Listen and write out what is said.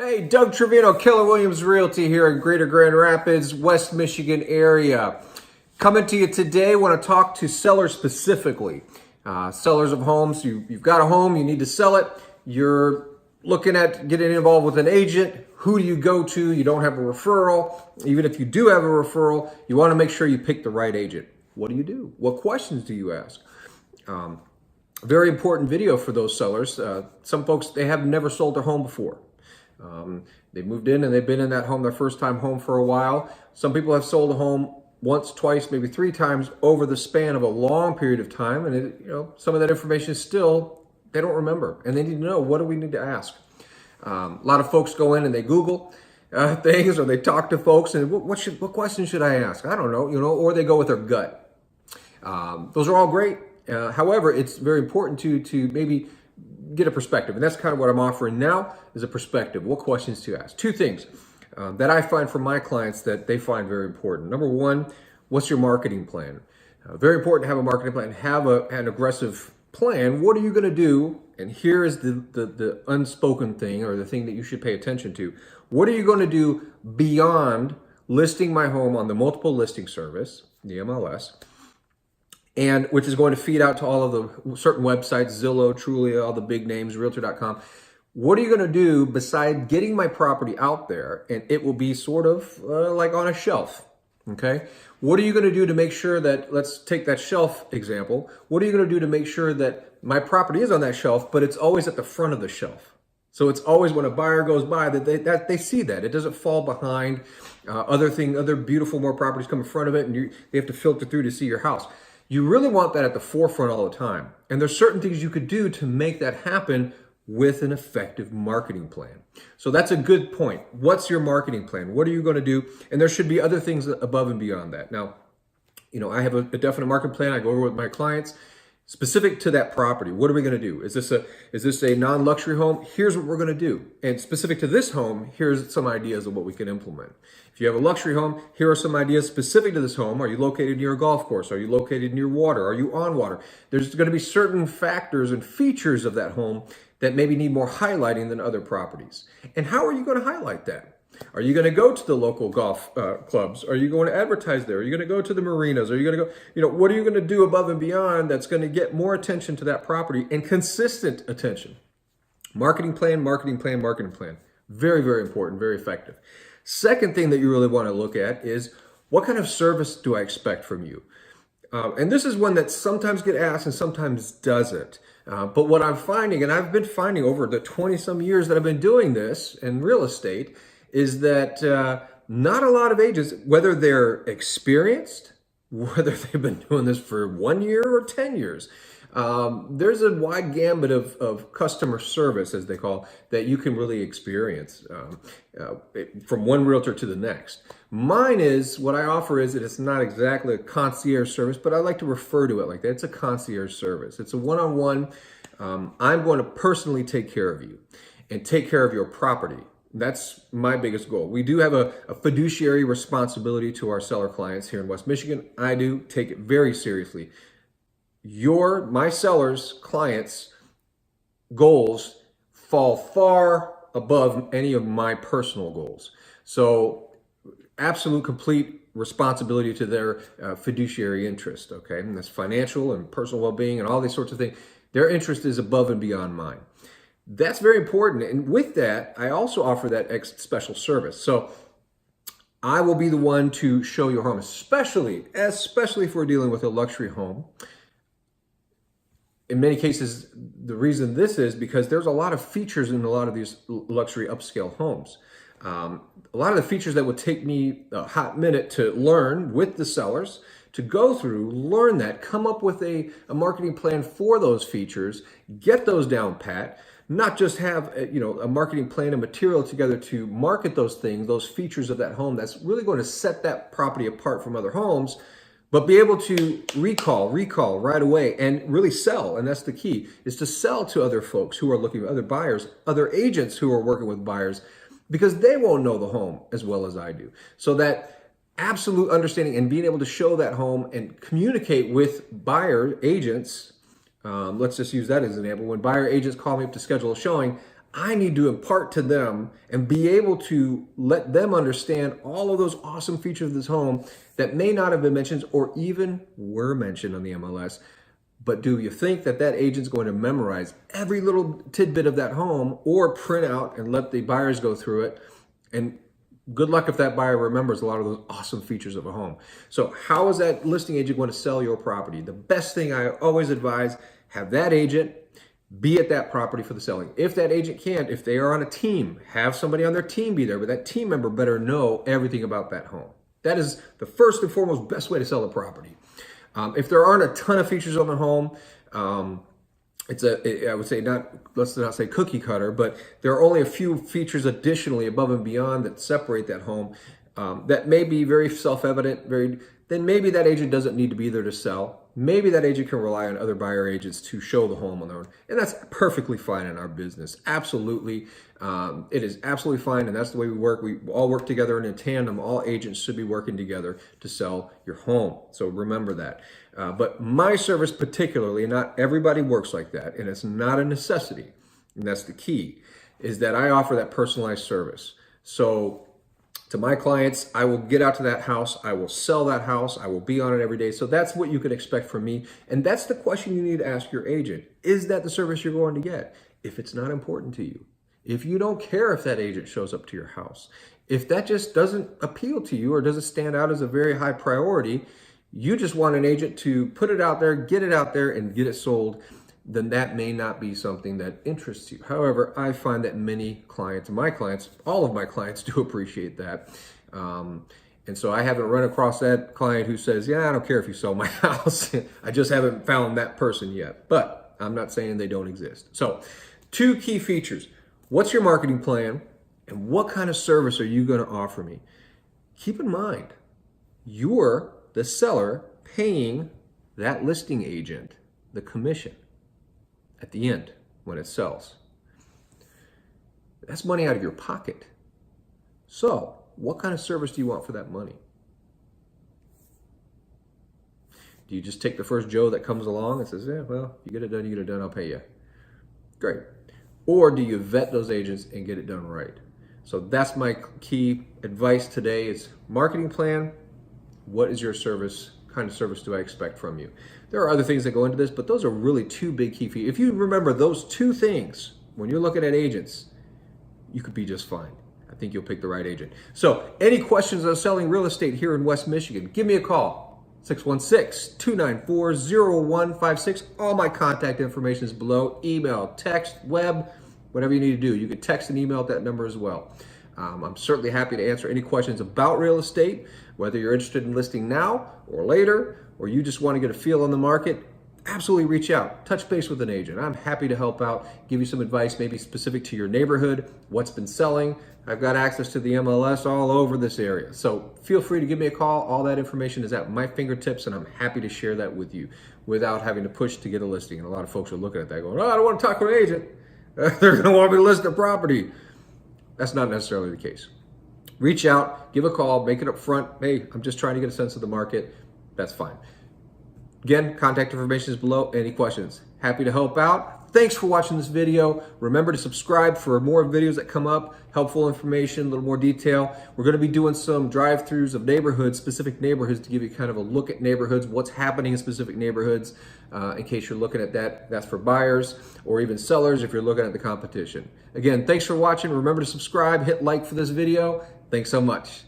Hey, Doug Trevino, Keller Williams Realty here in Greater Grand Rapids, West Michigan area. Coming to you today, want to talk to sellers specifically. Sellers of homes, you've got a home, you need to sell it. You're looking at getting involved with an agent. Who do you go to? You don't have a referral. Even if you do have a referral, you want to make sure you pick the right agent. What do you do? What questions do you ask? Very important video for those sellers. Some folks, they have never sold their home before. They moved in and they've been in that home, their first time home for a while. Some people have sold a home once, twice, maybe three times over the span of a long period of time. And some of that information is still, they don't remember. And they need to know, what do we need to ask? A lot of folks go in and they Google things, or they talk to folks and what question should I ask? I don't know, or they go with their gut. Those are all great. However, it's very important to maybe get a perspective. And that's kind of what I'm offering now, is a perspective. What questions to ask? Two things that I find from my clients that they find very important. Number one, what's your marketing plan? Very important to have a marketing plan, have an aggressive plan. What are you going to do? And here is the unspoken thing, or the thing that you should pay attention to. What are you going to do beyond listing my home on the multiple listing service, the MLS, and which is going to feed out to all of the certain websites, Zillow, Trulia, all the big names, Realtor.com. What are you going to do beside getting my property out there, and it will be sort of like on a shelf, okay? What are you going to do to make sure that, let's take that shelf example, what are you going to do to make sure that my property is on that shelf, but it's always at the front of the shelf? So it's always when a buyer goes by that they see that. It doesn't fall behind other beautiful more properties come in front of it, and they have to filter through to see your house. You really want that at the forefront all the time. And there's certain things you could do to make that happen with an effective marketing plan. So that's a good point. What's your marketing plan? What are you going to do? And there should be other things above and beyond that. Now, I have a definite marketing plan. I go over with my clients specific to that property. What are we going to do? Is this a non-luxury home? Here's what we're going to do. And specific to this home, here's some ideas of what we can implement. If you have a luxury home, here are some ideas specific to this home. Are you located near a golf course? Are you located near water? Are you on water? There's going to be certain factors and features of that home that maybe need more highlighting than other properties. And how are you going to highlight that? Are you going to go to the local golf clubs? Are you going to advertise there? Are you going to go to the marinas? Are you going to go, what are you going to do above and beyond that's going to get more attention to that property, and consistent attention? Marketing plan, marketing plan, marketing plan. Very, very important, very effective. Second thing that you really want to look at is, what kind of service do I expect from you? And this is one that sometimes get asked and sometimes doesn't. But what I'm finding, and I've been finding over the 20-some years that I've been doing this in real estate, is that not a lot of agents, whether they're experienced, whether they've been doing this for 1 year or 10 years, there's a wide gambit of customer service, as they call, that you can really experience from one realtor to the next. Mine is, what I offer is that it's not exactly a concierge service, but I like to refer to it like that. It's a concierge service. It's a one-on-one. I'm going to personally take care of you and take care of your property. That's my biggest goal. We do have a fiduciary responsibility to our seller clients here in West Michigan. I do take it very seriously. My sellers' clients' goals fall far above any of my personal goals. So absolute, complete responsibility to their fiduciary interest, okay? And that's financial and personal well-being and all these sorts of things. Their interest is above and beyond mine. That's very important. And with that, I also offer that special service. So I will be the one to show your home, especially if we're dealing with a luxury home. In many cases, the reason this is because there's a lot of features in a lot of these luxury upscale homes. A lot of the features that would take me a hot minute to learn with the sellers, to go through, learn that, come up with a marketing plan for those features, get those down pat, not just have a marketing plan and material together to market those things, those features of that home that's really going to set that property apart from other homes, but be able to recall right away and really sell. And that's the key, is to sell to other folks who are looking, other buyers, other agents who are working with buyers, because they won't know the home as well as I do. So that absolute understanding and being able to show that home and communicate with buyer agents. Let's just use that as an example. When buyer agents call me up to schedule a showing, I need to impart to them and be able to let them understand all of those awesome features of this home that may not have been mentioned or even were mentioned on the MLS. But do you think that that agent's going to memorize every little tidbit of that home or print out and let the buyers go through it? And good luck if that buyer remembers a lot of those awesome features of a home. So how is that listing agent going to sell your property? The best thing I always advise, have that agent be at that property for the selling. If that agent can't, if they are on a team, have somebody on their team be there, but that team member better know everything about that home. That is the first and foremost best way to sell the property. If there aren't a ton of features on the home, I would say let's not say cookie cutter, but there are only a few features additionally above and beyond that separate that home that may be very self-evident, then maybe that agent doesn't need to be there to sell. Maybe that agent can rely on other buyer agents to show the home on their own. And that's perfectly fine in our business. Absolutely. It is absolutely fine. And that's the way we work. We all work together in a tandem. All agents should be working together to sell your home. So remember that. But my service particularly, not everybody works like that. And it's not a necessity. And that's the key, is that I offer that personalized service. So to my clients, I will get out to that house, I will sell that house, I will be on it every day. So that's what you can expect from me. And that's the question you need to ask your agent. Is that the service you're going to get? If it's not important to you, if you don't care if that agent shows up to your house, if that just doesn't appeal to you or doesn't stand out as a very high priority, you just want an agent to put it out there, get it out there and get it sold, then that may not be something that interests you. However, I find that many clients, my clients, all of my clients do appreciate that. And so I haven't run across that client who says, yeah, I don't care if you sell my house. I just haven't found that person yet, but I'm not saying they don't exist. So 2 key features. What's your marketing plan and what kind of service are you going to offer me? Keep in mind, you're the seller paying that listing agent the commission at the end when it sells. That's money out of your pocket. So what kind of service do you want for that money? Do you just take the first Joe that comes along and says, yeah, well, you get it done, I'll pay you. Great. Or do you vet those agents and get it done right? So that's my key advice today is marketing plan. What is your service? Kind of service do I expect from you? There are other things that go into this, but those are really 2 big key features. If you remember those 2 things when you're looking at agents, you could be just fine. I think you'll pick the right agent. So any questions on selling real estate here in West Michigan, give me a call, 616-294-0156. All my contact information is below. Email, text, web, whatever you need to do. You can text and email at that number as well. I'm certainly happy to answer any questions about real estate, whether you're interested in listing now or later, or you just want to get a feel on the market. Absolutely reach out, touch base with an agent. I'm happy to help out, give you some advice, maybe specific to your neighborhood, what's been selling. I've got access to the MLS all over this area. So feel free to give me a call. All that information is at my fingertips, and I'm happy to share that with you without having to push to get a listing. And a lot of folks are looking at that going, oh, I don't want to talk to an agent. They're going to want me to list their property. That's not necessarily the case. Reach out, give a call, make it up front. Hey, I'm just trying to get a sense of the market. That's fine. Again, contact information is below. Any questions? Happy to help out. Thanks for watching this video. Remember to subscribe for more videos that come up, helpful information, a little more detail. We're going to be doing some drive-throughs of neighborhoods, specific neighborhoods, to give you kind of a look at neighborhoods, what's happening in specific neighborhoods, in case you're looking at that. That's for buyers or even sellers if you're looking at the competition. Again, thanks for watching. Remember to subscribe, hit like for this video. Thanks so much.